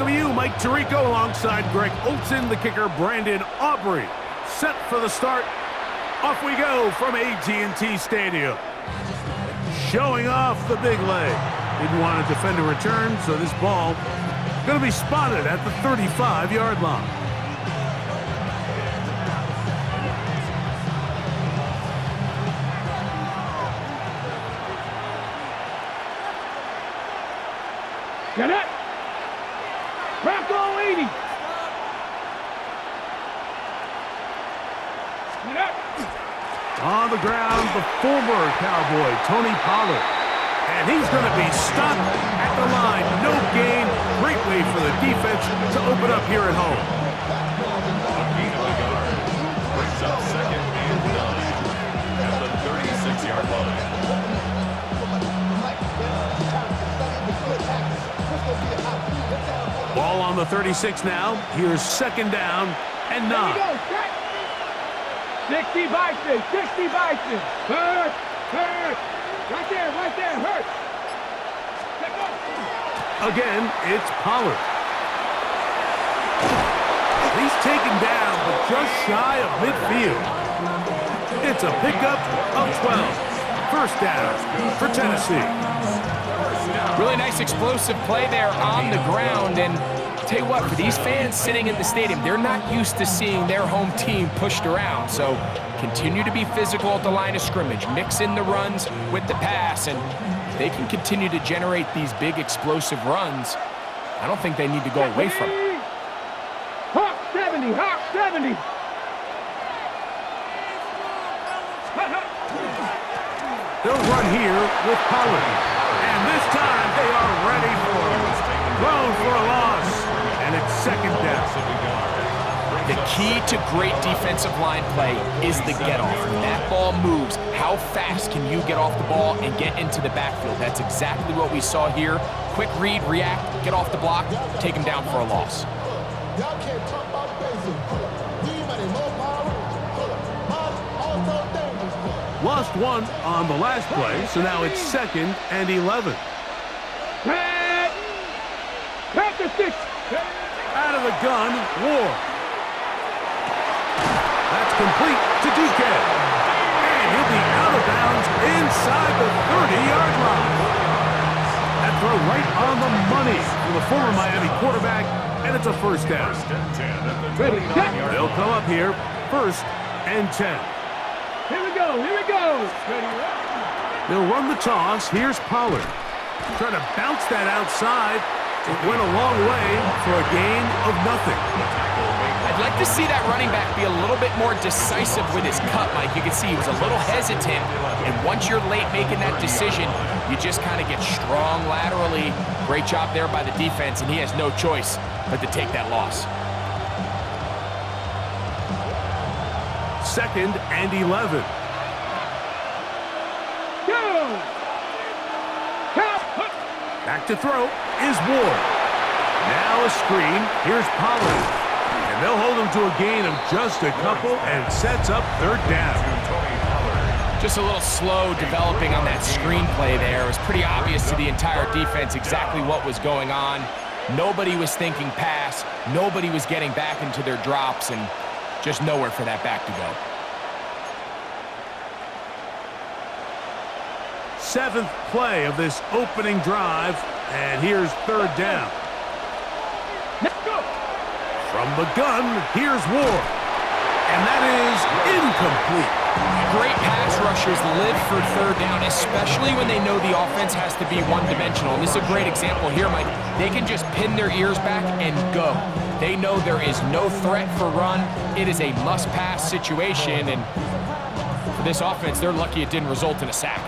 you, Mike Tirico alongside Greg Olson, the kicker Brandon Aubrey. Set for the start. Off we go from AT&T Stadium. Showing off the big leg. Didn't want to defend a return, so this ball going to be spotted at the 35-yard line. Get it! Crack all 80! Get it! On the ground, the former Cowboy, Tony Pollard. And he's going to be stopped at the line. No gain. Great way for the defense to open up here at home. A gain of a yard. Brings up 2nd and 9 at the 36-yard line. Ball on the 36 now. Here's 2nd down and 9. 60 Bison, 60 Bison. Hurt, hurt. Right there, hurt. Again, it's Pollard. He's taken down, but just shy of midfield. It's a pickup of 12. 1st down for Tennessee. Really nice explosive play there on the ground. And tell you what, for these fans sitting in the stadium, they're not used to seeing their home team pushed around. So continue to be physical at the line of scrimmage. Mix in the runs with the pass. And if they can continue to generate these big explosive runs, I don't think they need to go away from it. Hawk 70, Hawk 70. They'll run here with Pollard. And this time they are ready for it. Thrown for a loss. And it's 2nd down. The key to great defensive line play is the get-off. When that ball moves, how fast can you get off the ball and get into the backfield? That's exactly what we saw here. Quick read, react, get off the block, take him down for a loss. Lost one on the last play, so now it's 2nd and 11. Panther 6. Out of the gun, Ward. That's complete to DK. And he'll be out of bounds inside the 30-yard line. That throw right on the money for the former Miami quarterback, and it's a 1st down. Ready, set. They'll come up here, 1st and 10. Here we go. Ready, They'll run the toss. Here's Pollard. Trying to bounce that outside. It went a long way for a gain of nothing. I'd like to see that running back be a little bit more decisive with his cut, Mike. You can see he was a little hesitant, and once you're late making that decision, you just kind of get strong laterally. Great job there by the defense, and he has no choice but to take that loss. 2nd and 11. go. Back to throw is Ward. Now a screen. Here's Pollard. And they'll hold him to a gain of just a couple and sets up 3rd down. Just a little slow developing on that screenplay there. It was pretty obvious to the entire defense exactly what was going on. Nobody was thinking pass. Nobody was getting back into their drops, and just nowhere for that back to go. 7th play of this opening drive, and here's 3rd down. Let's go. From the gun, here's Ward. And that is incomplete. Great pass rushers live for 3rd down, especially when they know the offense has to be one-dimensional. And this is a great example here, Mike. They can just pin their ears back and go. They know there is no threat for run. It is a must-pass situation, and for this offense, they're lucky it didn't result in a sack.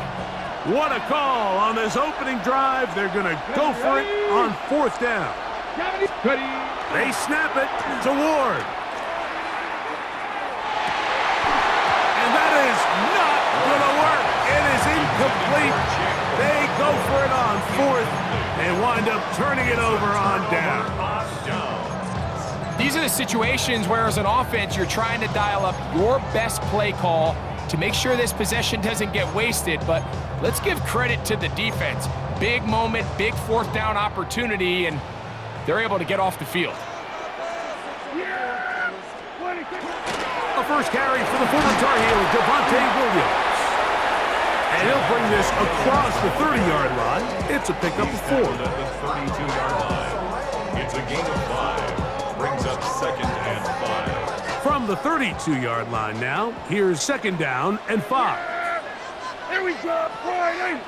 What a call on this opening drive. They're going to go for it on 4th down. They snap it to Ward. And that is not going to work. It is incomplete. They go for it on 4th. They wind up turning it over on down. These are the situations where, as an offense, you're trying to dial up your best play call to make sure this possession doesn't get wasted. But let's give credit to the defense. Big moment, big 4th down opportunity, and they're able to get off the field. A first carry for the former Tar Heel, Devontae Williams. And he'll bring this across the 30-yard line. It's a pickup of 4. At the 32-yard line. It's a gain of 5. Brings up 2nd and 5. From the 32-yard line now, here's 2nd down and 5. Here we go, Friday.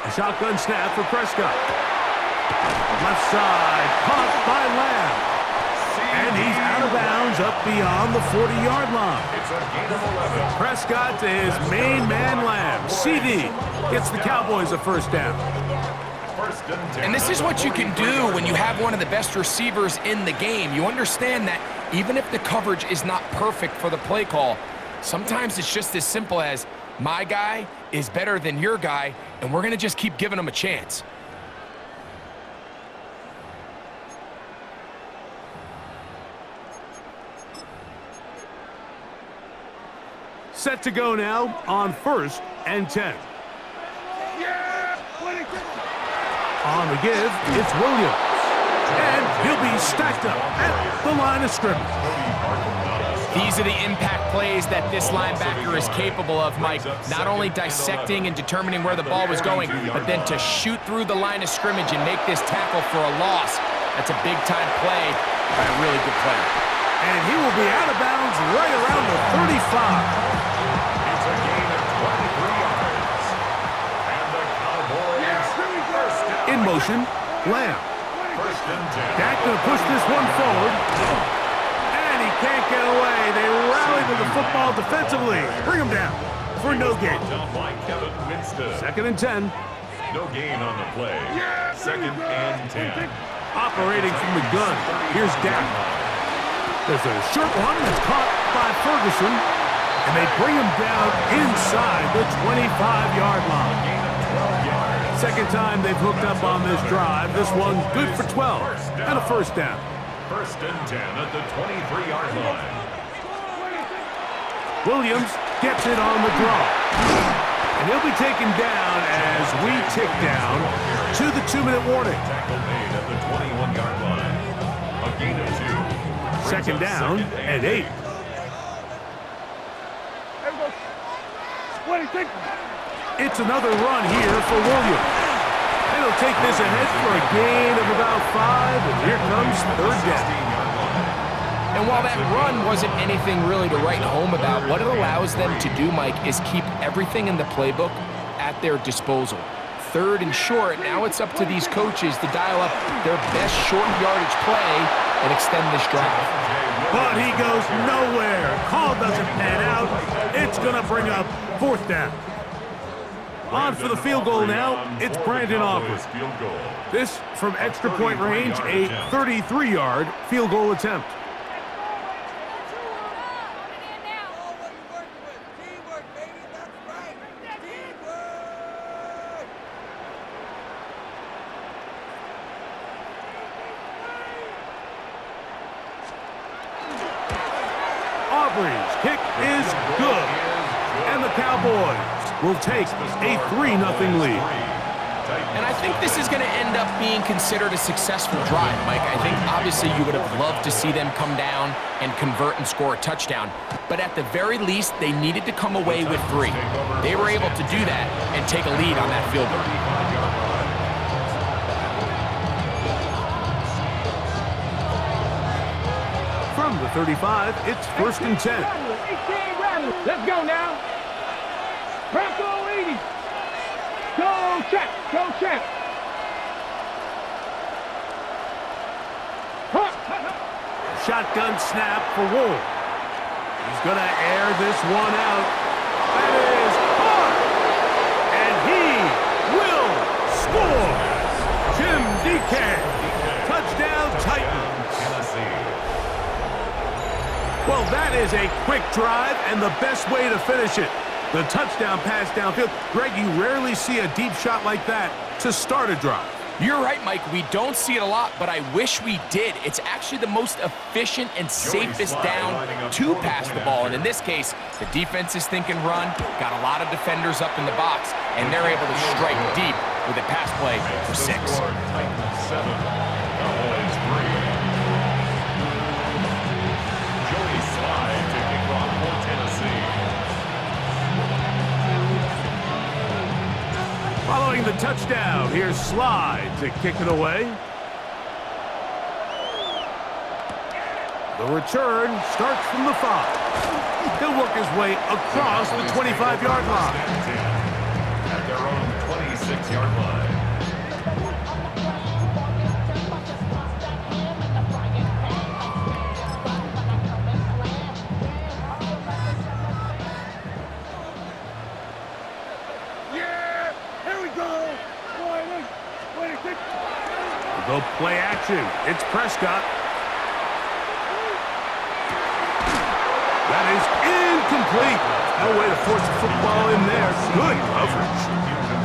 A shotgun snap for Prescott. Left side, caught by Lamb. And he's out of bounds up beyond the 40-yard line. It's a gain of 11. Prescott to his main man, Lamb. CD gets the Cowboys a first down. First and 10. And this is what you can do when you have one of the best receivers in the game. You understand that even if the coverage is not perfect for the play call, sometimes it's just as simple as my guy is better than your guy, and we're going to just keep giving him a chance. Set to go now on 1st and 10. On the give, it's Williams. And he'll be stacked up at the line of scrimmage. These are the impact plays that this linebacker is capable of, Mike. Not only dissecting and determining where the ball was going, but then to shoot through the line of scrimmage and make this tackle for a loss. That's a big-time play by a really good player. And he will be out of bounds right around the 35. It's a gain of 23 yards. And the Cowboys first down. In motion, Lamb. First and 10. Dak going to push this one forward. And he can't get away. They rally to the football defensively. Bring him down for no gain. Down by Kevin Winston. 2nd and 10. No gain on the play. 2nd and 10. Operating from the gun. Here's Dak. There's a short one that's caught by Ferguson. And they bring him down inside the 25-yard line. Gain of 12 yards. Second time they've hooked up on this drive. This one's good for 12 and a first down. First and 10 at the 23-yard line. Williams gets it on the draw. And he'll be taken down as we tick down to the 2-minute warning. Tackle made at the 21-yard line. A gain of 2. Second down and 8. It's another run here for Williams. And he'll take this ahead for a gain of about 5. And here comes 3rd down. And while that run wasn't anything really to write home about, what it allows them to do, Mike, is keep everything in the playbook at their disposal. 3rd and short, now it's up to these coaches to dial up their best short yardage play and extend this drive. But he goes nowhere. Call doesn't pan out. It's going to bring up 4th down. On for the field goal now, it's Brandon Aubrey. This from extra point range, a 33-yard field goal attempt. Aubrey's kick is good. And the Cowboys will take a 3-0 lead. And I think this is going to end up being considered a successful drive, Mike. I think obviously you would have loved to see them come down and convert and score a touchdown. But at the very least, they needed to come away with 3. They were able to do that and take a lead on that field goal. From the 35, it's 1st and 10. Let's go now. Bronco 80. Go check. Go check. Shotgun snap for Wolf. He's going to air this one out. That is hard. And he will score. Jim DK. Touchdown Titans. Well, that is a quick drive and the best way to finish it. The touchdown pass downfield. Greg, you rarely see a deep shot like that to start a drive. You're right, Mike. We don't see it a lot, but I wish we did. It's actually the most efficient and safest down to pass the ball. And in this case, the defense is thinking run, got a lot of defenders up in the box, and they're able to strike deep with a pass play for 6. Titans 7, Cowboys 3. Joey Slide to kick off for Tennessee. Following the touchdown, here's Slide to kick it away. The return starts from the 5. He'll work his way across the 25-yard line. At their own 26-yard line. They'll play action. It's Prescott. That is incomplete. No way to force the football in there. Good coverage.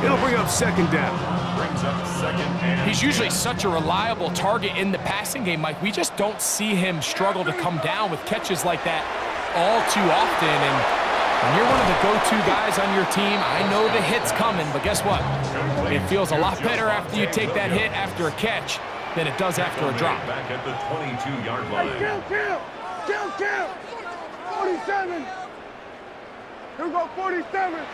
It'll bring up 2nd down. Brings up 2nd and He's usually such a reliable target in the passing game, Mike. We just don't see him struggle to come down with catches like that all too often. And when you're one of the go-to guys on your team, I know the hit's coming, but guess what? It feels a lot better after you take that hit after a catch than it does after a drop. back at the 22-yard line. Kill! 47! Here we go, 47!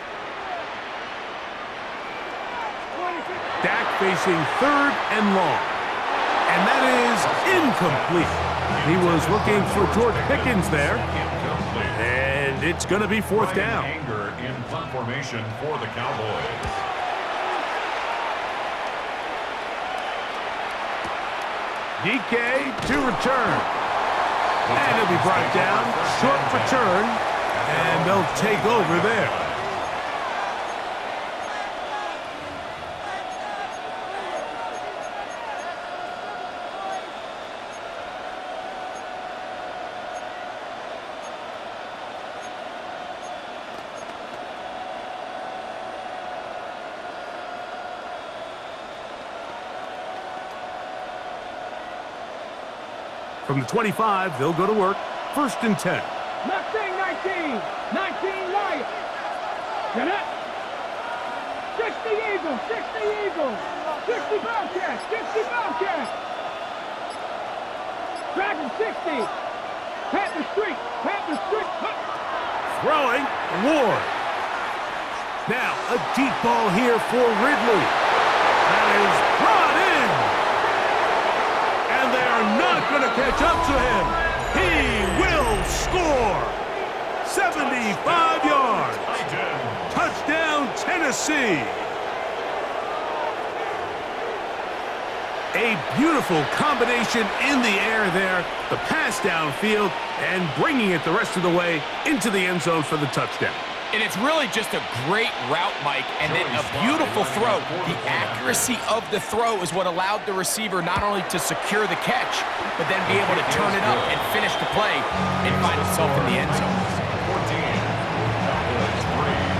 Dak facing 3rd and long. And that is incomplete. He was looking for George Pickens there. And it's going to be 4th down. Anger in punt formation for the Cowboys. DK to return. And he'll be brought down. Short return. And they'll take over there. From the 25, they'll go to work. 1st and 10. Mustang 19! 19 Lions! Get up! 60 Eagles! 60 Eagles! 60 Bobcats! 60 Bobcats! Dragon 60! Panther Street! Panther Street! Throwing, Ward. Now, a deep ball here for Ridley. That is brought in. And they are not going to catch up to him. He will score. 75 yards. Touchdown, Tennessee. A beautiful combination in the air there. The pass downfield and bringing it the rest of the way into the end zone for the touchdown. And it's really just a great route, Mike, and then a beautiful throw. The accuracy of the throw is what allowed the receiver not only to secure the catch, but then be able to turn it up and finish the play and find himself in the end zone. 14. Cowboys 3.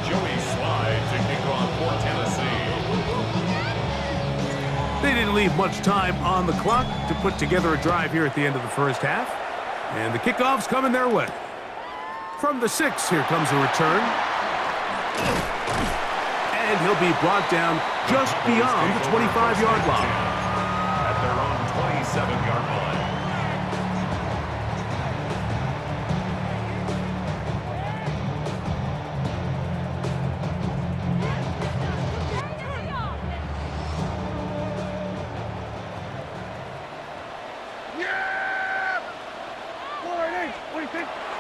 Joey Slide to kick off for Tennessee. They didn't leave much time on the clock to put together a drive here at the end of the first half. And the kickoff's coming their way. From the 6, here comes a return. And he'll be brought down just beyond the 25-yard line. At their own 27-yard line.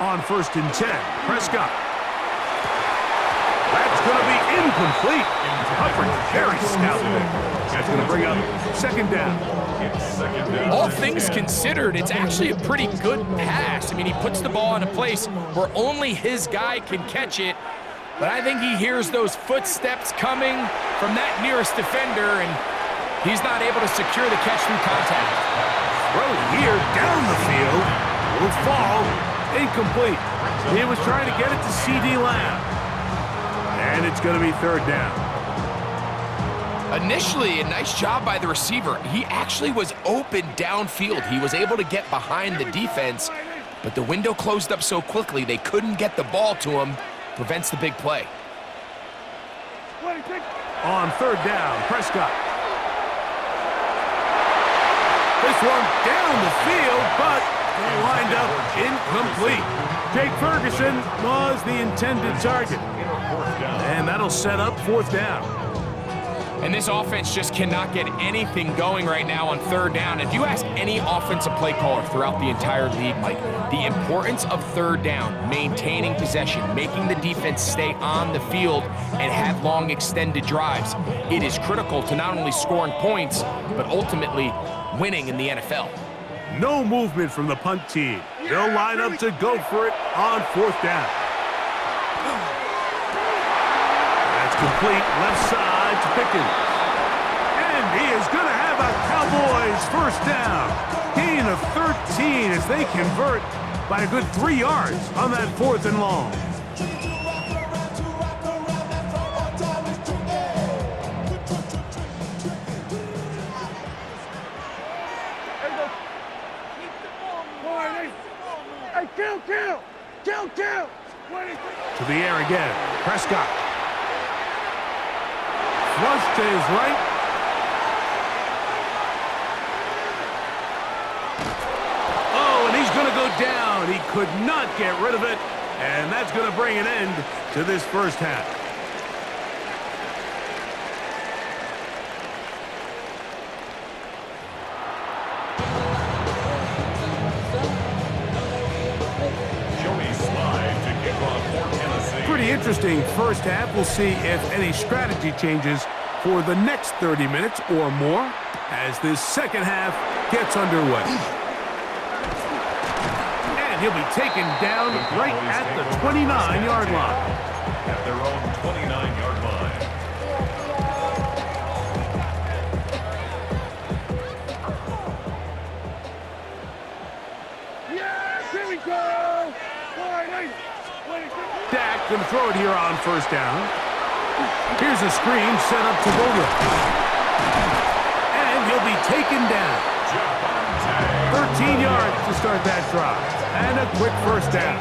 On 1st and 10, Prescott. That's going to be incomplete. Coverage very stout there. That's going to bring up 2nd down. It's 2nd down. All things considered, it's actually a pretty good pass. I mean, he puts the ball in a place where only his guy can catch it. But I think he hears those footsteps coming from that nearest defender, and he's not able to secure the catch through contact. Throw here down the field. Will fall. Incomplete. He was trying to get it to C.D. Lamb. And it's going to be third down. Initially, a nice job by the receiver. He actually was open downfield. He was able to get behind the defense, but the window closed up so quickly they couldn't get the ball to him. Prevents the big play. On third down, Prescott. This one down the field, but they wind up incomplete. Jake Ferguson was the intended target. And that'll set up fourth down. And this offense just cannot get anything going right now on third down. If you ask any offensive play caller throughout the entire league, Mike, the importance of third down, maintaining possession, making the defense stay on the field and have long extended drives, it is critical to not only scoring points, but ultimately winning in the NFL. No movement from the punt team. They'll line up to go for it on fourth down. That's complete left side to Pickens. And he is going to have a Cowboys first down. Gain of 13 as they convert by a good 3 yards on that fourth and long. Kill. To the air again. Prescott. Flush to his right. Oh, and he's going to go down. He could not get rid of it. And that's going to bring an end to this first half. Pretty interesting first half. We'll see if any strategy changes for the next 30 minutes or more as this second half gets underway. And he'll be taken down right at the 29-yard line. At their own 29-yard line. Yes, here we go. Dak going to throw it here on first down. Here's a screen set up to Boulder. And he'll be taken down. 13 yards to start that drive. And a quick first down.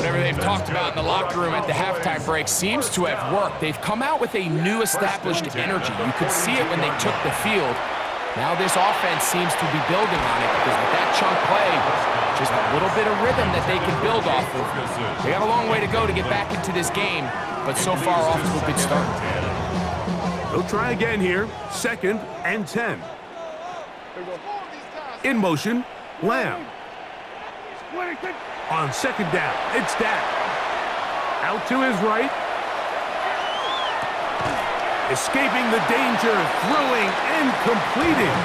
Whatever they've talked about in the locker room at the halftime break seems to have worked. They've come out with a new established energy. You could see it when they took the field. Now this offense seems to be building on it because with that chunk play, just a little bit of rhythm that they can build off of. They got a long way to go to get back into this game, but so far off to a good start. They'll try again here. 2nd and 10. In motion, Lamb. On second down, it's Dak. Out to his right. Escaping the danger, throwing and completing.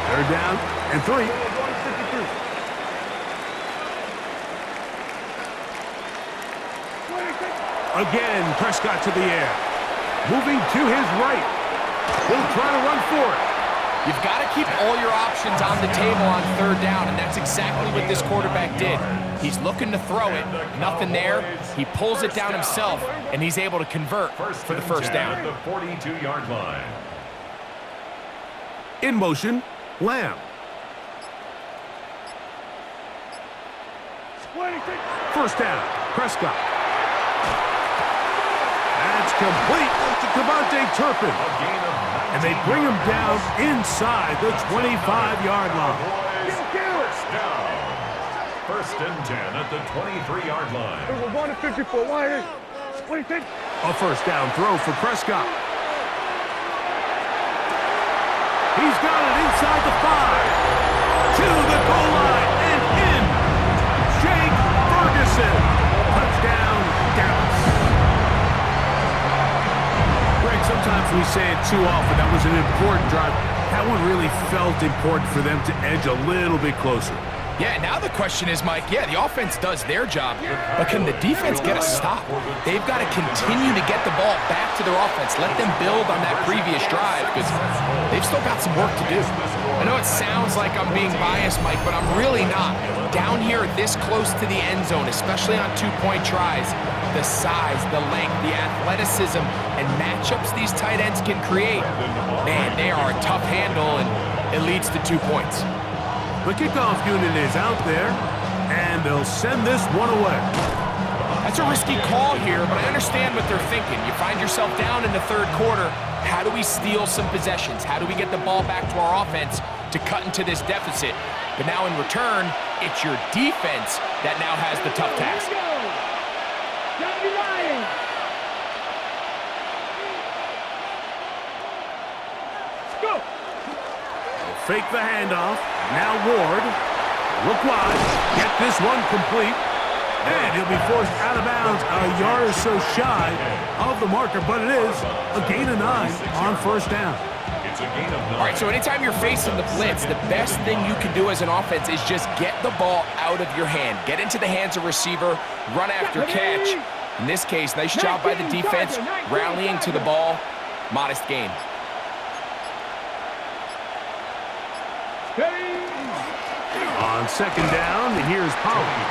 Third down and 3. Again, Prescott to the air. Moving to his right. He'll try to run for it. You've got to keep all your options on the table on third down, and that's exactly what this quarterback did. He's looking to throw it, nothing there. He pulls it down himself, and he's able to convert for the first down. At the 42-yard line. In motion, Lamb. First down, Prescott. That's complete to Devontae Turpin. And they bring him down inside the 25-yard line. First and 10 at the 23-yard line. We're going to 54. What do you think? A first down throw for Prescott. He's got it inside the 5. To the goal line and in. Jake Ferguson. Touchdown, Dallas. Greg, sometimes we say it too often. That was an important drive. That one really felt important for them to edge a little bit closer. Yeah, now the question is, Mike, yeah, the offense does their job, but can the defense get a stop? They've got to continue to get the ball back to their offense. Let them build on that previous drive because they've still got some work to do. I know it sounds like I'm being biased, Mike, but I'm really not. Down here this close to the end zone, especially on two-point tries, the size, the length, the athleticism, and matchups these tight ends can create, man, they are a tough handle, and it leads to 2 points. The kickoff unit is out there, and they'll send this one away. That's a risky call here, but I understand what they're thinking. You find yourself down in the third quarter. How do we steal some possessions? How do we get the ball back to our offense to cut into this deficit? But now in return, it's your defense that now has the tough task. Go! Fake the handoff. Now Ward. Look wide. Get this one complete. And he'll be forced out of bounds a yard or so shy of the marker, but it is a gain of 9 on first down. It's a gain of 9. All right, so anytime you're facing the blitz, the best thing you can do as an offense is just get the ball out of your hand. Get into the hands of receiver, run after catch. In this case, nice job by the defense, rallying to the ball. Modest gain. On second down, here's Pollard.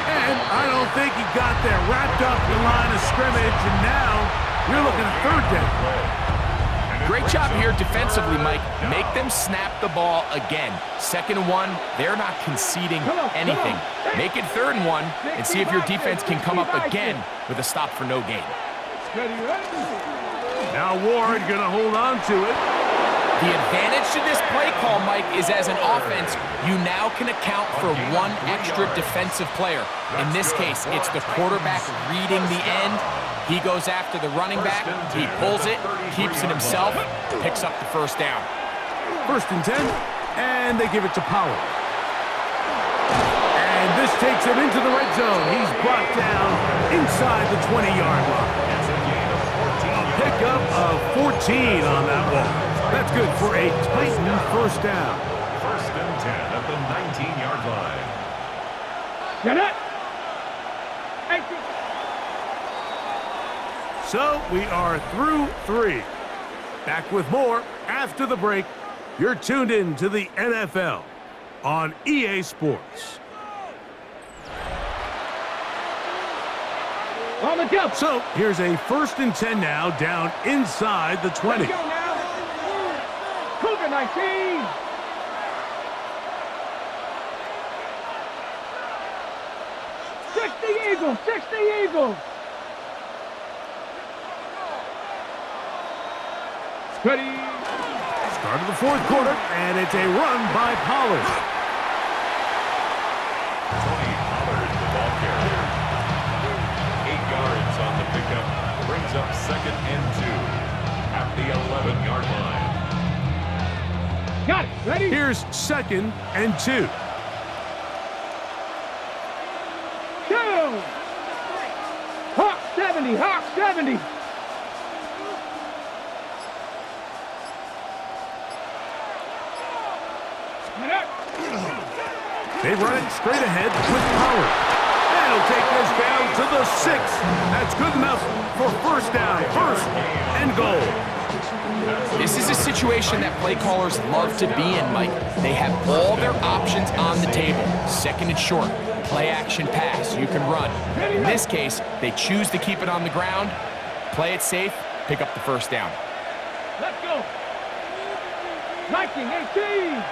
And I don't think he got there. Wrapped up the line of scrimmage, and now you're looking at third down. Great job here defensively, Mike. Make them snap the ball again. 2nd and 1, they're not conceding anything. Make it 3rd and 1, and see if your defense can come up again with a stop for no gain. Now Ward gonna hold on to it. The advantage to this play call, Mike, is as an offense, you now can account for one extra defensive player. In this case, it's the quarterback reading the end. He goes after the running back. He pulls it, keeps it himself, picks up the first down. 1st and 10, and they give it to Pollard. And this takes him into the red zone. He's brought down inside the 20-yard line. A pickup of 14 on that ball. That's good for a Titan first down. 1st and 10 at the 19-yard line. Get it! So we are through 3. Back with more after the break. You're tuned in to the NFL on EA Sports. On the jump. So here's a 1st and 10 now, down inside the 20. Let's go now. Cougar 19. Eagles, 60 Eagles. Ready. Start of the 4th quarter, and it's a run by Pollard. Tony Pollard, the ball carrier. 8 yards on the pickup. Brings up 2nd and 2 at the 11-yard line. Got it. Ready? Here's 2nd and 2. 2. Hawk 70. Hawk 70. They run it straight ahead with Pollard. And he'll take this down to the 6. That's good enough for first down. 1st and goal. This is a situation that play callers love to be in, Mike. They have all their options on the table. 2nd and short, play action pass, you can run. In this case, they choose to keep it on the ground, play it safe, pick up the first down. Let's go. 1918.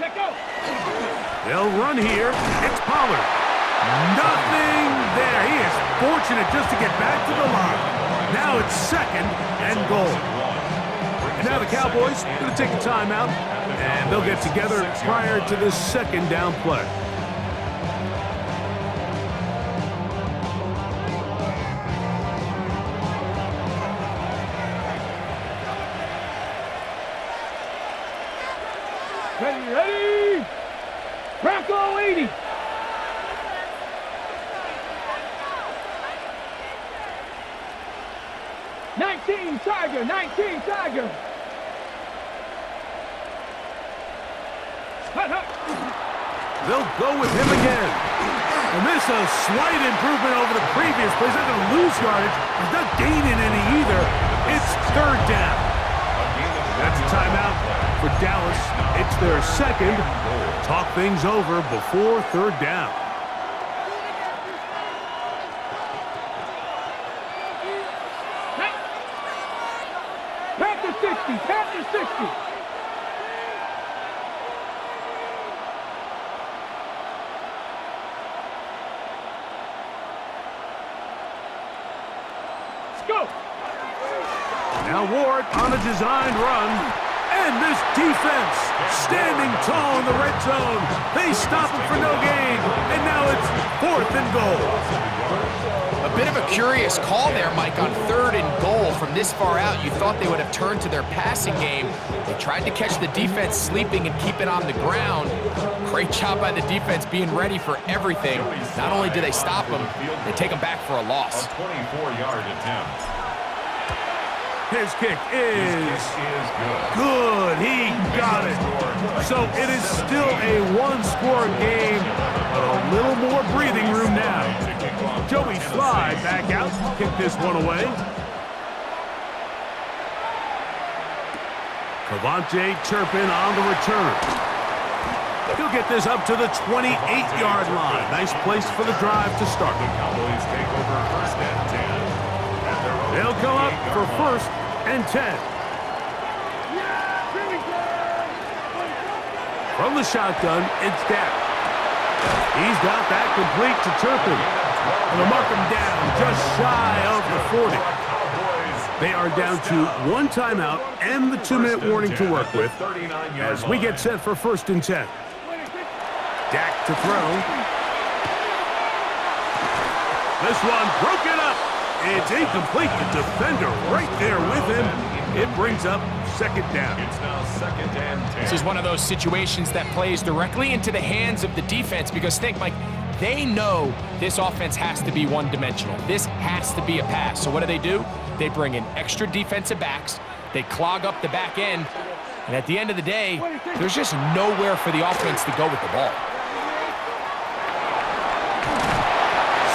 Let go. They'll run here. It's Pollard. Nothing there. He is fortunate just to get back to the line. Now it's 2nd and goal. And now the Cowboys are going to take a timeout, and they'll get together prior to this 2nd down play. Ready. Bronco 80. 19 Tiger, 19 Tiger. Hut, hut. They'll go with him again. And this is a slight improvement over the previous play. He's not going to lose yardage. He's not gaining any either. It's third down. That's a timeout for Dallas. It's their second. Talk things over before third down. Panther 60, Panther 60. Go! Now Ward on a designed run. And this defense standing tall in the red zone. They stop him for no gain. And now it's 4th and goal. A bit of a curious call there, Mike, on 3rd and goal from this far out. You thought they would have turned to their passing game. They tried to catch the defense sleeping and keep it on the ground. Great job by the defense being ready for everything. Not only do they stop them, they take them back for a loss. A 24-yard attempt. His kick is good. He got it. So it is still a one-score game, but a little more breathing room now. Joey Slide back out, kick this one away. Cavante Turpin on the return. He'll get this up to the 28-yard line. Nice place for the drive to start. The Cowboys take over 1st and 10. They'll come up for 1st and 10. From the shotgun, it's Dak. He's got that complete to Turpin. And they'll mark him down just shy of the 40. They are down to 1 timeout and the 2-minute warning to work with as we get set for 1st and 10. Dak to throw. This one broke it up. It's incomplete. The defender right there with him. It brings up 2nd down. It's now 2nd and 10. This is one of those situations that plays directly into the hands of the defense because think, Mike, they know this offense has to be one-dimensional. This has to be a pass. So what do? They bring in extra defensive backs. They clog up the back end. And at the end of the day, there's just nowhere for the offense to go with the ball.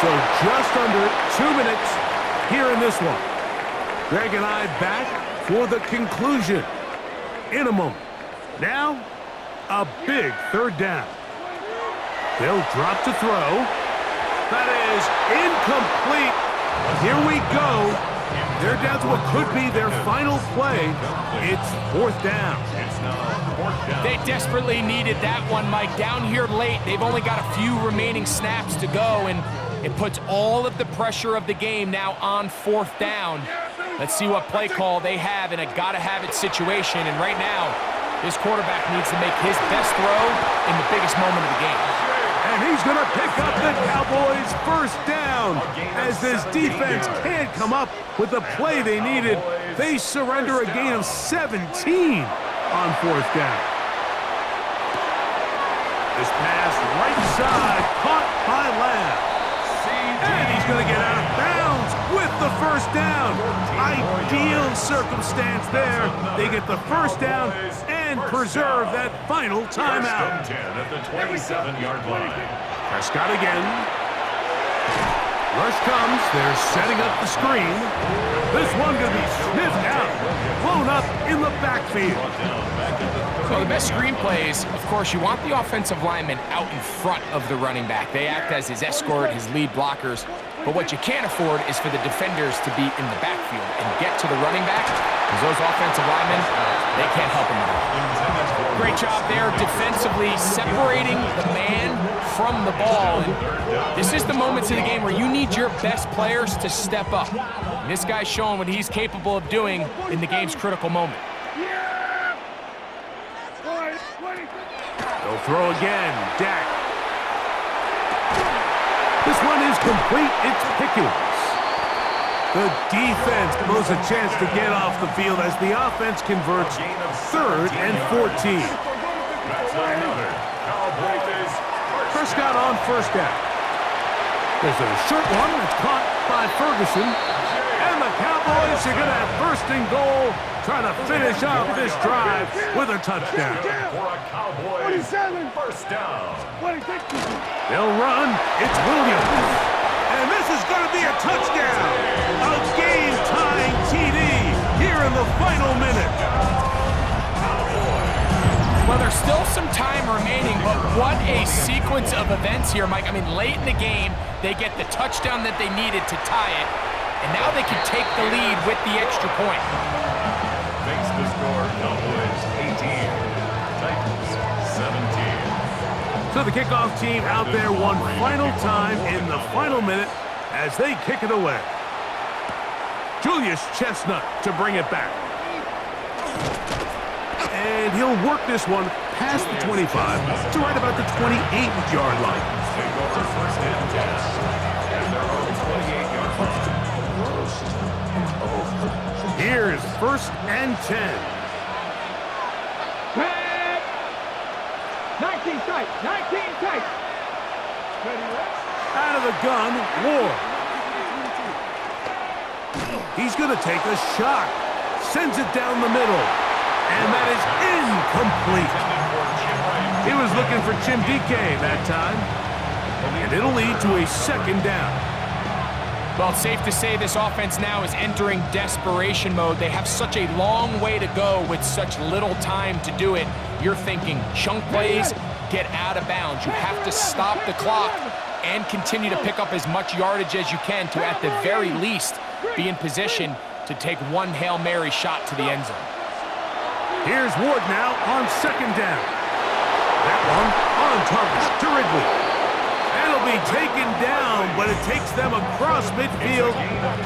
So just under 2 minutes here in this one. Greg and I back for the conclusion in a moment. Now, a big 3rd down. They'll drop to throw. That is incomplete. Here we go. They're down to what could be their final play. It's 4th down. It's now 4th down. They desperately needed that one, Mike. Down here late, they've only got a few remaining snaps to go, and it puts all of the pressure of the game now on 4th down. Let's see what play call they have in a gotta-have-it situation. And right now, this quarterback needs to make his best throw in the biggest moment of the game. And he's going to pick up the Cowboys' 1st down. As this defense can't come up with the play they needed, they surrender a gain of 17 on 4th down. This pass right side, caught by Lamb. And he's going to get out of bounds with the 1st down. Ideal circumstance there. They get the 1st down and preserve that final timeout. 1st and 10 at the 27-yard line. Prescott again. Rush comes. They're setting up the screen. This one going to be sniffed out. Blown up in the backfield. So the best screen plays, of course, you want the offensive lineman out in front of the running back. They act as his escort, his lead blockers. But what you can't afford is for the defenders to be in the backfield and get to the running back, because those offensive linemen, they can't help him at all. Great job there defensively, separating the man from the ball. And this is the moments of the game where you need your best players to step up. And this guy's showing what he's capable of doing in the game's critical moment. They'll throw again. Dak. This one is complete. It's Pickens. The defense blows a chance to get off the field as the offense converts 3rd and 14. That's another Cowboys. Prescott on 1st down. There's a short one that's caught by Ferguson. And the Cowboys are going to have first and goal, trying to finish off this drive with a touchdown. For a Cowboys 27. first down. 26. They'll run. It's Williams. And this is going to be a touchdown. A game-tying TD here in the final minute. Well, there's still some time remaining, but what a sequence of events here, Mike. I mean, late in the game, they get the touchdown that they needed to tie it, and now they can take the lead with the extra point. Makes the score Cowboys 18, Titans 17. So the kickoff team out there one final time in the final minute as they kick it away. Julius Chestnut to bring it back. And he'll work this one past the 25 to right about the 28-yard line. They go for first and 10. And they're on the 28-yard line. Here's first and 10. 19 tight. 19 tight. Out of the gun, Ward. He's going to take a shot. Sends it down the middle. And that is incomplete. He was looking for Chim DK that time. And it'll lead to a second down. Well, it's safe to say this offense now is entering desperation mode. They have such a long way to go with such little time to do it. You're thinking chunk plays, get out of bounds. You have to stop the clock and continue to pick up as much yardage as you can to, at the very least, be in position to take one Hail Mary shot to the end zone. Here's Ward now on second down. That one on target to Ridley. That'll be taken down, but it takes them across midfield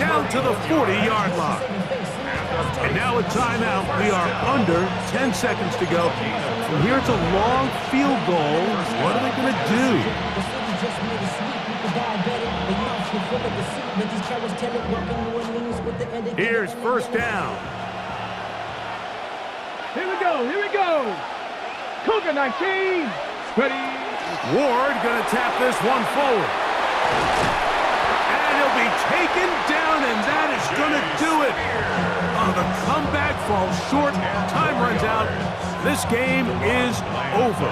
down to the 40-yard line. And now a timeout. We are under 10 seconds to go. From here, it's a long field goal. What are they going to do? Here's first down. Here we go. Here we go. Cougar 19. Ready. Ward going to tap this one forward. And he'll be taken down, and that is going to do it. Oh, the comeback falls short. Time runs out. This game is over.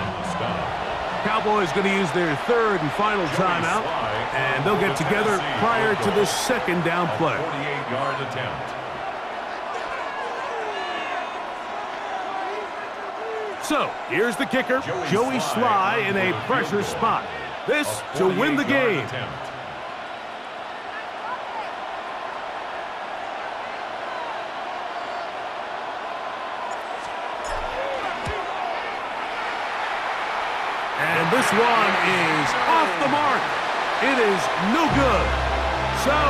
Cowboys going to use their third and final timeout, and they'll get together prior to the second down play. 48-yard attempt. So, here's the kicker, Joey Sly in a pressure spot. This to win the game. And this one is off the mark. It is no good. So